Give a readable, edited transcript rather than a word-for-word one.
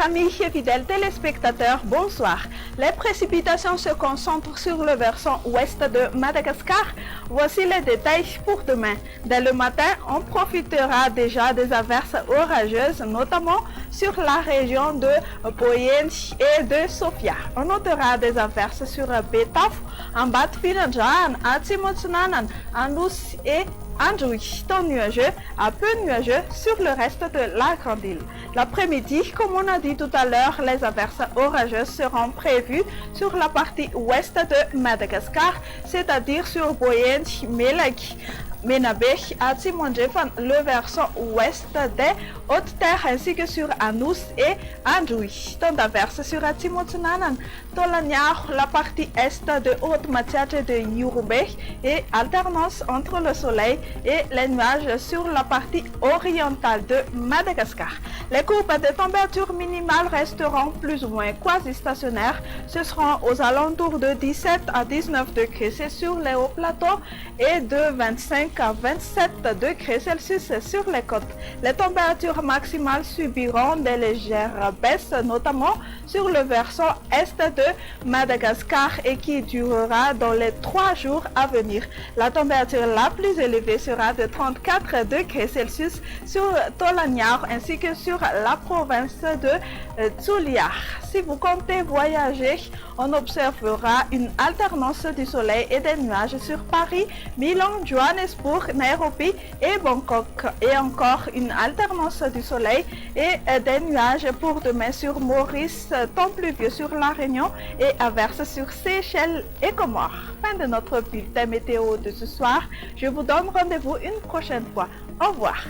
amis et fidèles téléspectateurs, bonsoir. Les précipitations se concentrent sur le versant ouest de Madagascar. Voici les détails pour demain. Dès le matin, on profitera déjà des averses orageuses, notamment sur la région de Poyens et de Sofia. On notera des averses sur Betaf, Ambat Finanjan, Atsimotsunanan, Andous et Andjoui, temps nuageux à peu nuageux sur le reste de la grande île. L'après-midi, comme on a dit tout à l'heure, les averses orageuses seront prévues sur la partie ouest de Madagascar, c'est-à-dire sur Boyen, Melak, Menabé, Atimondjefan, le versant ouest des Hautes-Terres ainsi que sur Anous et Andjoui. Temps d'averses sur Atimotsunanan, Tolanyar, la partie est de Haute-Matiate et de Yurubé et alternance entre le soleil et les nuages sur la partie orientale de Madagascar. Les courbes de température minimale resteront plus ou moins quasi-stationnaires. Ce seront aux alentours de 17 à 19 degrés sur les hauts plateaux et de 25 à 27 degrés Celsius sur les côtes. Les températures maximales subiront des légères baisses, notamment sur le versant est de Madagascar et qui durera dans les 3 jours à venir. La température la plus élevée sera de 34 degrés Celsius sur Tolanyar ainsi que sur la province de Tsuliar. Si vous comptez voyager, on observera une alternance du soleil et des nuages sur Paris, Milan, Johannesburg, Nairobi et Bangkok. Et encore une alternance du soleil et des nuages pour demain sur Maurice, temps pluvieux sur La Réunion et averses sur Seychelles et Comores. Fin de notre bulletin météo de ce soir. Je vous donne rendez-vous une prochaine fois. Au revoir.